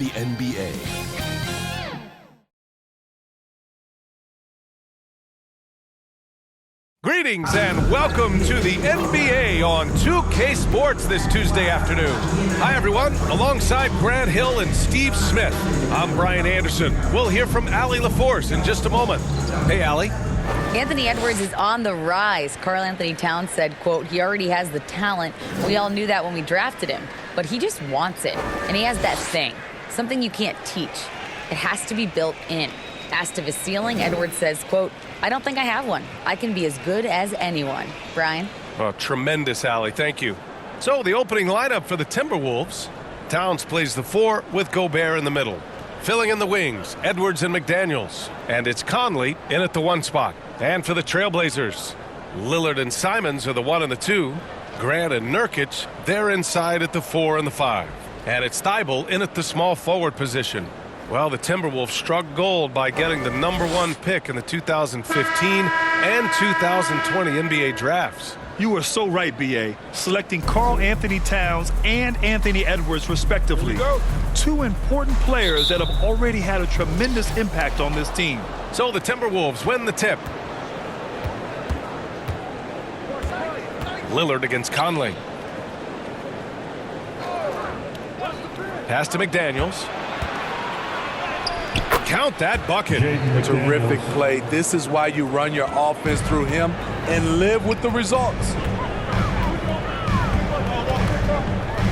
the NBA. Greetings and welcome to the NBA on 2K Sports this Tuesday afternoon. Hi everyone, alongside Grant Hill and Steve Smith, I'm Brian Anderson. We'll hear from Allie LaForce in just a moment. Hey Allie. Anthony Edwards is on the rise. Karl Anthony Towns said, quote, he already has the talent. We all knew that when we drafted him, but he just wants it. And he has that thing, something you can't teach. It has to be built in. Asked of his ceiling, Edwards says, quote, I don't think I have one. I can be as good as anyone. Brian? Oh, tremendous, Allie. Thank you. So the opening lineup for the Timberwolves. Towns plays the 4 with Gobert in the middle. Filling in the wings, Edwards and McDaniels. And it's Conley in at the 1 spot. And for the Trailblazers, Lillard and Simons are the 1 and the 2. Grant and Nurkic, they're inside at the 4 and the 5. And it's Thibault in at the small forward position. Well, the Timberwolves struck gold by getting the #1 pick in the 2015 and 2020 NBA drafts. You are so right, B.A. Selecting Karl Anthony Towns and Anthony Edwards, respectively. 2 important players that have already had a tremendous impact on this team. So the Timberwolves win the tip. Lillard against Conley. Pass to McDaniels. Count that bucket. Terrific play. This is why you run your offense through him and live with the results.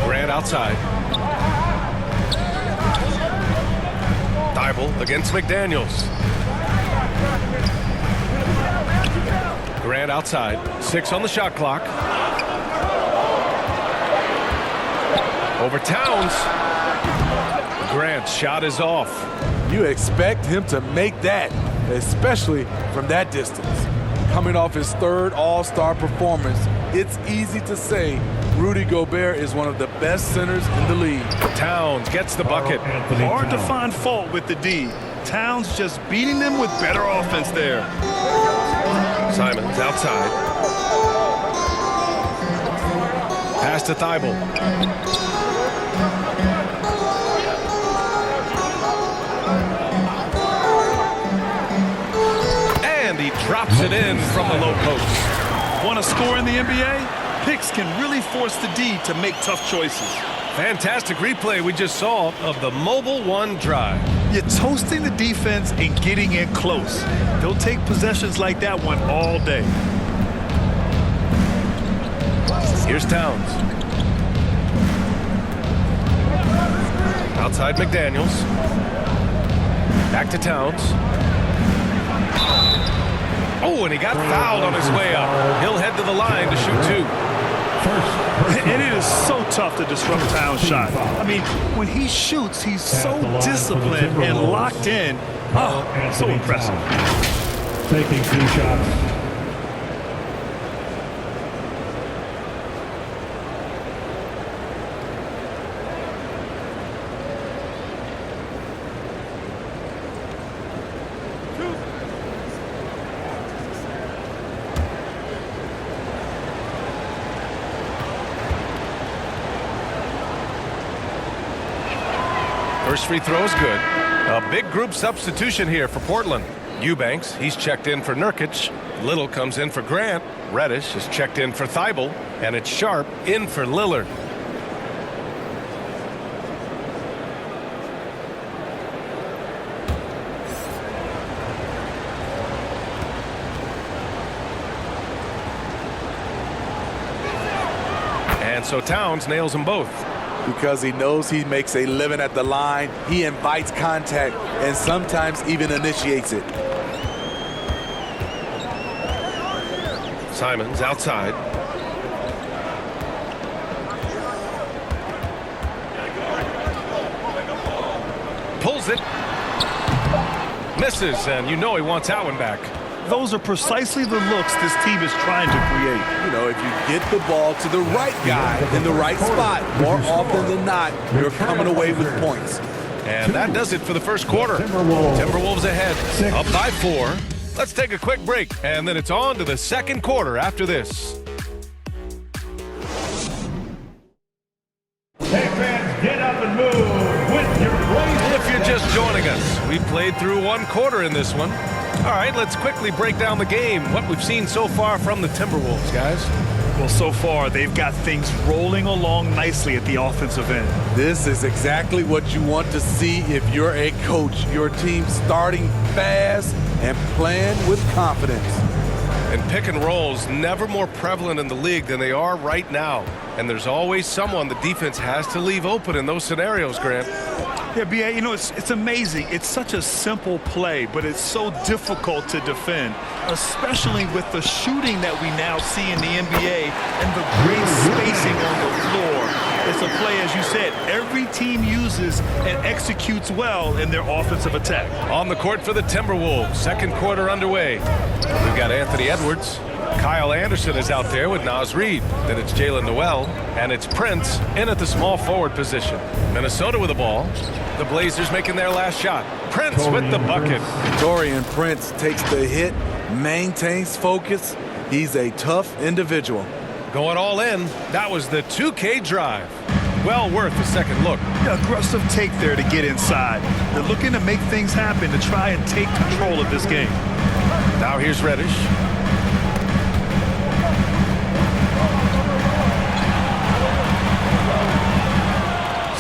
Grant outside. Thibault against McDaniels. Grant outside. 6 on the shot clock. Over Towns. Grant's shot is off. You expect him to make that, especially from that distance. Coming off his 3rd All-Star performance, it's easy to say Rudy Gobert is one of the best centers in the league. Towns gets the bucket. Hard to find fault with the D. Towns just beating them with better offense there. Simons outside. Pass to Thibault. He drops it in from the low post. Want to score in the NBA? Picks can really force the D to make tough choices. Fantastic replay we just saw of the Mobile 1 drive. You're toasting the defense and getting in close. They'll take possessions like that one all day. Here's Towns. Outside McDaniels. Back to Towns. Oh, and he got fouled on his way up. He'll head to the line to shoot 2. And it is so tough to disrupt Towns' shot. I mean, when he shoots, he's so disciplined and locked in. Oh, so impressive. Taking 2 shots. First free throw is good. A big group substitution here for Portland. Eubanks, he's checked in for Nurkic. Little comes in for Grant. Reddish is checked in for Thibault. And it's Sharp in for Lillard. And so Towns nails them both. Because he knows he makes a living at the line, he invites contact and sometimes even initiates it. Simons outside. Pulls it. Misses, and you know he wants that one back. Those are precisely the looks this team is trying to create. You know, if you get the ball to the right guy in the right spot, more often than not, you're coming away with points. And that does it for the first quarter. Timberwolves ahead, up by 4. Let's take a quick break, and then it's on to the second quarter after this. Hey fans, get up and move with your joining us. We played through one quarter in this one. All right, let's quickly break down the game. What we've seen so far from the Timberwolves, guys. Well, so far, they've got things rolling along nicely at the offensive end. This is exactly what you want to see if you're a coach. Your team starting fast and playing with confidence. And pick and rolls never more prevalent in the league than they are right now. And there's always someone the defense has to leave open in those scenarios, Grant. Yeah, B.A., you know, it's amazing. It's such a simple play, but it's so difficult to defend, especially with the shooting that we now see in the NBA and the great spacing on the floor. It's a play, as you said, every team uses and executes well in their offensive attack. On the court for the Timberwolves, second quarter underway. We've got Anthony Edwards. Kyle Anderson is out there with Naz Reid. Then it's Jalen Noel, and it's Prince in at the small forward position. Minnesota with the ball. The Blazers making their last shot. Prince with the bucket. Taurean Prince takes the hit, maintains focus. He's a tough individual. Going all in. That was the 2K drive. Well worth a second look. Aggressive take there to get inside. They're looking to make things happen to try and take control of this game. Now here's Reddish.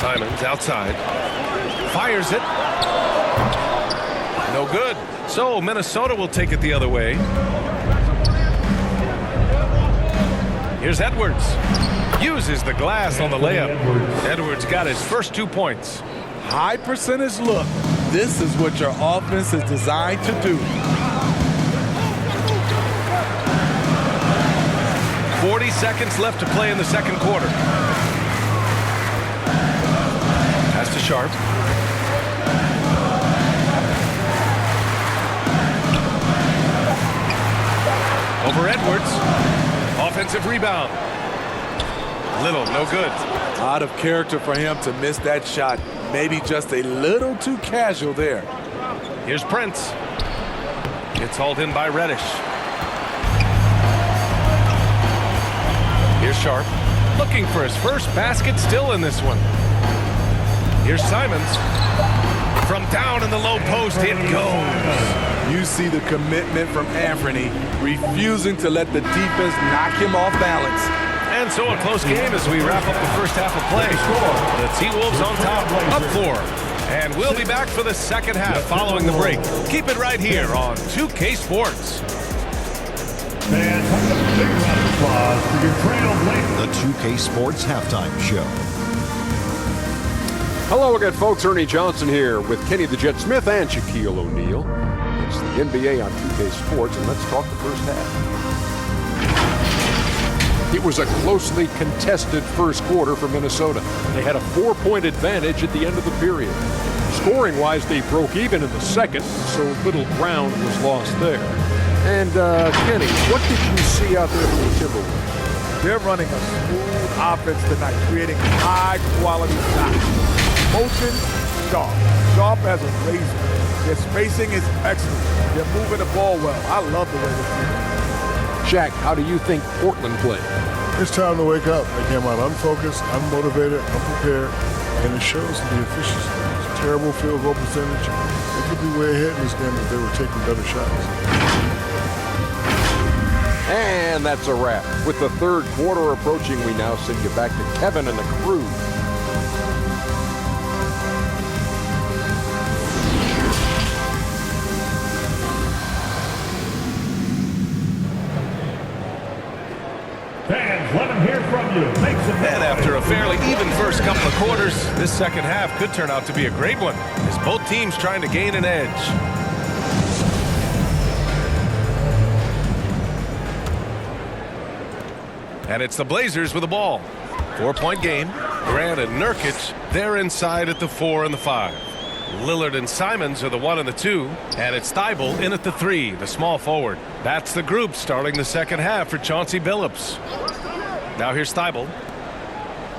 Simons outside. Fires it. No good. So Minnesota will take it the other way. Here's Edwards. Uses the glass on the layup. Edwards got his first 2 points. High percentage look. This is what your offense is designed to do. 40 seconds left to play in the second quarter. Pass to Sharp. Over Edwards. Offensive rebound. Little, no good. Out of character for him to miss that shot. Maybe just a little too casual there. Here's Prince. Gets hauled in by Reddish. Here's Sharp. Looking for his first basket still in this one. Here's Simons. From down in the low post, it goes. You see the commitment from Anthony, refusing to let the defense knock him off balance. And so a close game as we wrap up the first half of play. The T-Wolves on top, up 4. And we'll be back for the second half following the break. Keep it right here on 2K Sports. Fans, big round of applause for your trailblazer. The 2K Sports Halftime Show. Hello again, folks. Ernie Johnson here with Kenny the Jet Smith and Shaquille O'Neal. It's the NBA on 2K Sports, and let's talk the first half. It was a closely contested first quarter for Minnesota. They had a 4-point advantage at the end of the period. Scoring-wise, they broke even in the second, so little ground was lost there. And, Kenny, what did you see out there from the Timberwolves? They're running a smooth offense tonight, creating high-quality shots. Motion, sharp. Sharp as a razor. Their spacing is excellent. They're moving the ball well. I love the way this team is. Shaq, how do you think Portland played? It's time to wake up. They came out unfocused, unmotivated, unprepared, and it shows in the efficiency. It's a terrible field goal percentage. They could be way ahead in this game if they were taking better shots. And that's a wrap. With the third quarter approaching, we now send you back to Kevin and the crew. Fans, let them hear from you. Make some And after a fairly even first couple of quarters, this second half could turn out to be a great one as both teams trying to gain an edge. And it's the Blazers with the ball. 4-point game. Grant and Nurkic, they're inside at the 4 and the 5. Lillard and Simons are the 1 and the 2. And it's Thibault in at the 3, the small forward. That's the group starting the second half for Chauncey Billups. Now here's Thibault.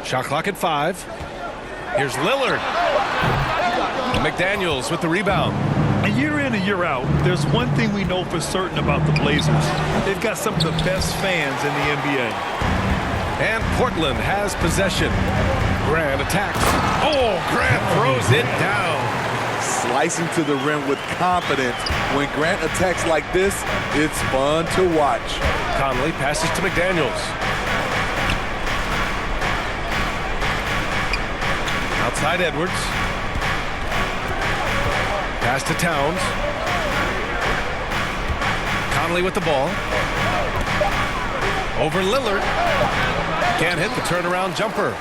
Shot clock at 5. Here's Lillard. McDaniels with the rebound. And year in and year out, there's one thing we know for certain about the Blazers. They've got some of the best fans in the NBA. And Portland has possession. Grant attacks. Oh, Grant throws it down. slicing to the rim with confidence. When Grant attacks like this, it's fun to watch. Conley passes to McDaniels. Outside Edwards. Pass to Towns. Conley with the ball. Over Lillard. Can't hit the turnaround jumper.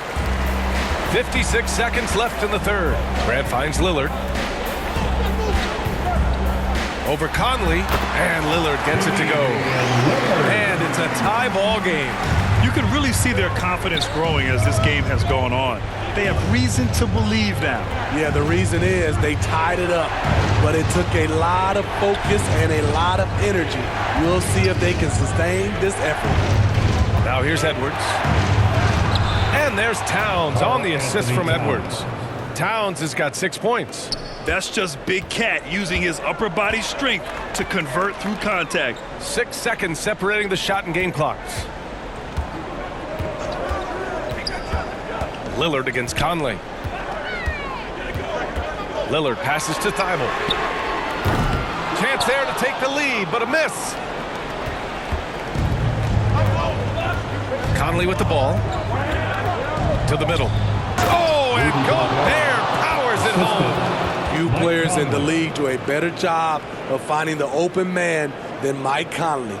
56 seconds left in the third. Grant finds Lillard. Over Conley, and Lillard gets it to go. And it's a tie ball game. You can really see their confidence growing as this game has gone on. They have reason to believe now. Yeah, the reason is they tied it up, but it took a lot of focus and a lot of energy. We'll see if they can sustain this effort. Now here's Edwards. And there's Towns on the assist from Edwards. Towns has got 6 points. That's just Big Cat using his upper body strength to convert through contact. 6 seconds separating the shot and game clocks. Lillard against Conley. Lillard passes to Thibault. Chance there to take the lead, but a miss. Conley with the ball. To the middle. Oh, and Gobert powers it home. Few players in the league do a better job of finding the open man than Mike Conley.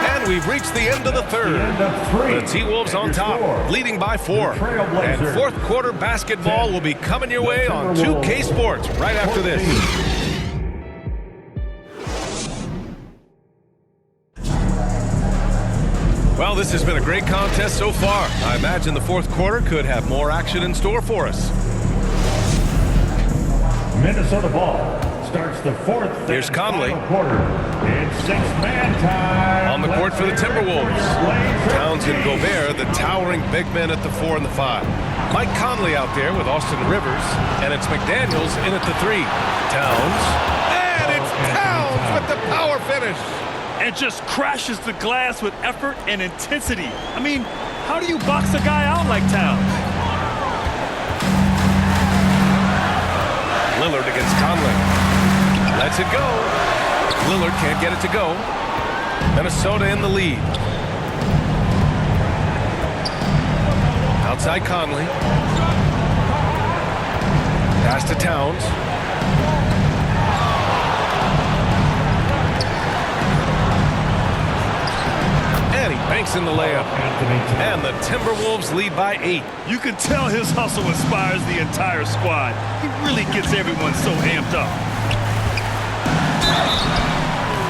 And we've reached the end of the third. The T-Wolves on top, leading by 4. And fourth quarter basketball will be coming your way on 2K Sports right after this. Well, this has been a great contest so far. I imagine the fourth quarter could have more action in store for us. Minnesota ball starts the fourth. Here's Conley. Quarter. It's six-man time. On the court for the Timberwolves. Towns and Gobert, the towering big men at the 4 and the 5. Mike Conley out there with Austin Rivers, and it's McDaniels in at the 3. Towns, and it's Towns with the power finish. And just crashes the glass with effort and intensity. I mean, how do you box a guy out like Towns? Lillard against Conley. Lets it go. Lillard can't get it to go. Minnesota in the lead. Outside Conley. Pass to Towns. And he banks in the layup. And the Timberwolves lead by 8. You can tell his hustle inspires the entire squad. He really gets everyone so amped up.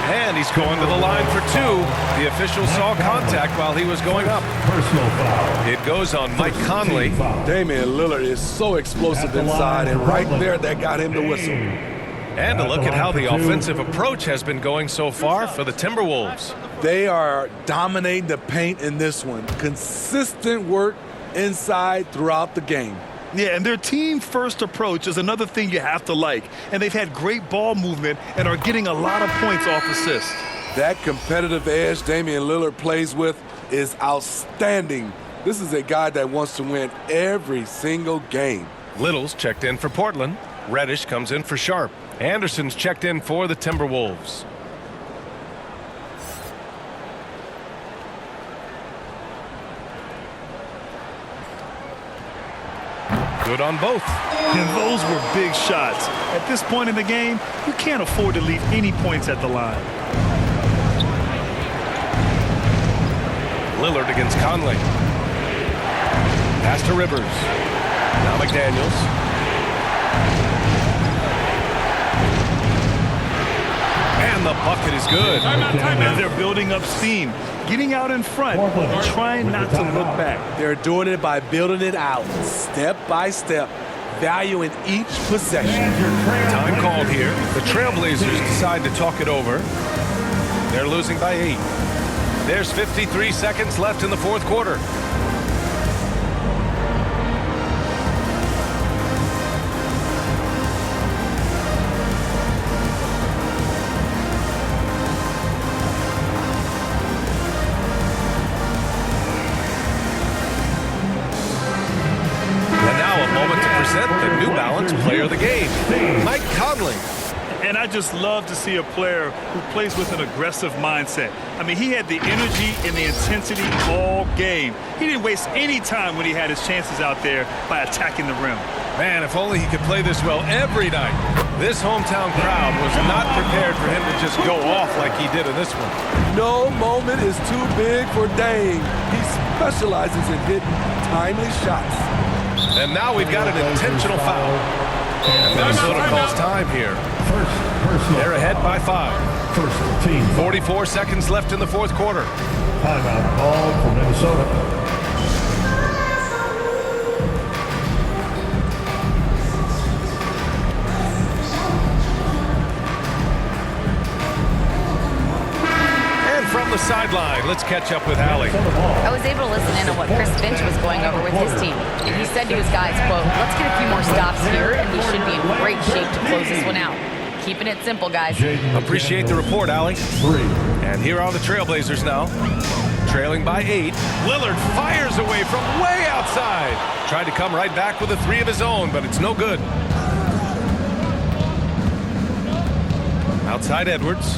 And he's going to the line for 2. The official saw contact while he was going up. Personal foul. It goes on Mike Conley. Damian Lillard is so explosive inside, and right there, that got him the whistle. And a look at how the offensive approach has been going so far for the Timberwolves. They are dominating the paint in this one. Consistent work inside throughout the game. Yeah, and their team-first approach is another thing you have to like. And they've had great ball movement and are getting a lot of points off assists. That competitive edge Damian Lillard plays with is outstanding. This is a guy that wants to win every single game. Little's checked in for Portland. Reddish comes in for Sharp. Anderson's checked in for the Timberwolves. Good on both. And those were big shots. At this point in the game, you can't afford to leave any points at the line. Lillard against Conley. Pass to Rivers. Now McDaniels. And the bucket is good. And they're building up steam, getting out in front, and trying not to look back. They're doing it by building it out, step by step, valuing each possession. Time called here. The Trailblazers decide to talk it over. They're losing by 8. There's 53 seconds left in the fourth quarter. present the New Balance Player of the Game, Mike Conley. And I just love to see a player who plays with an aggressive mindset. I mean, he had the energy and the intensity all game. He didn't waste any time when he had his chances out there by attacking the rim. Man, if only he could play this well every night. This hometown crowd was not prepared for him to just go off like he did in this one. No moment is too big for Dame. He specializes in hitting timely shots. And now we've got an intentional foul. And Minnesota calls time here. They're ahead by 5. First team. 44 seconds left in the fourth quarter. Timeout called for Minnesota. From the sideline, let's catch up with Allie. I was able to listen in on what Chris Finch was going over with his team. And he said to his guys, quote, let's get a few more stops here, and we should be in great shape to close this one out. Keeping it simple, guys. Appreciate the report, Allie. And here are the Trailblazers now. Trailing by 8. Lillard fires away from way outside. Tried to come right back with a 3 of his own, but it's no good. Outside Edwards.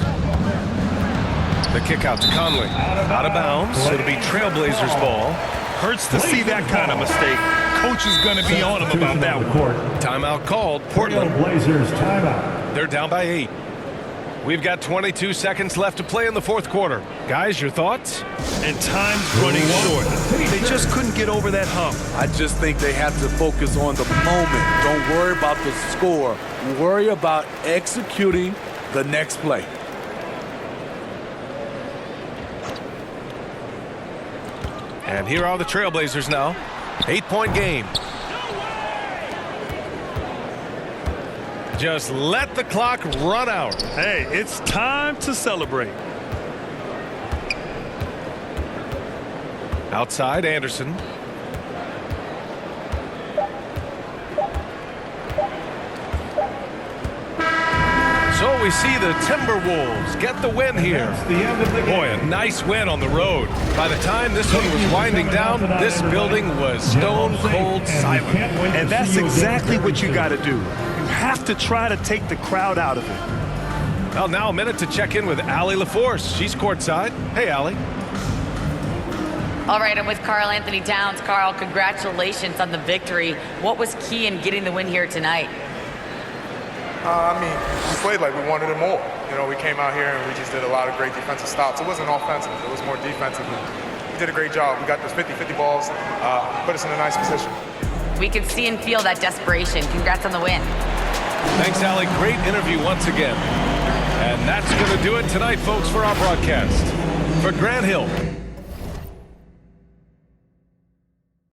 The kick out to Conley. Out of bounds. It'll be Trailblazers ball. Hurts to see that kind of mistake. Coach is going to be on him about that one. Timeout called. Portland. Blazers timeout. They're down by 8. We've got 22 seconds left to play in the fourth quarter. Guys, your thoughts? And time's running short. They just couldn't get over that hump. I just think they have to focus on the moment. Don't worry about the score. Worry about executing the next play. And here are the Trailblazers now. 8-point game. Just let the clock run out. Hey, it's time to celebrate. Outside, Anderson. So we see the Timberwolves get the win here. Boy, a nice win on the road. By the time this one was winding down, this building was stone cold silent. And that's exactly what you got to do. You have to try to take the crowd out of it. Well, now a minute to check in with Allie LaForce. She's courtside. Hey, Allie. All right, I'm with Karl Anthony Towns. Karl, congratulations on the victory. What was key in getting the win here tonight? We played like we wanted it more. You know, we came out here and we just did a lot of great defensive stops. It wasn't offensive. It was more defensive. We did a great job. We got those 50-50 balls, put us in a nice position. We could see and feel that desperation. Congrats on the win. Thanks, Allie. Great interview once again. And that's going to do it tonight, folks, for our broadcast. For Grant Hill,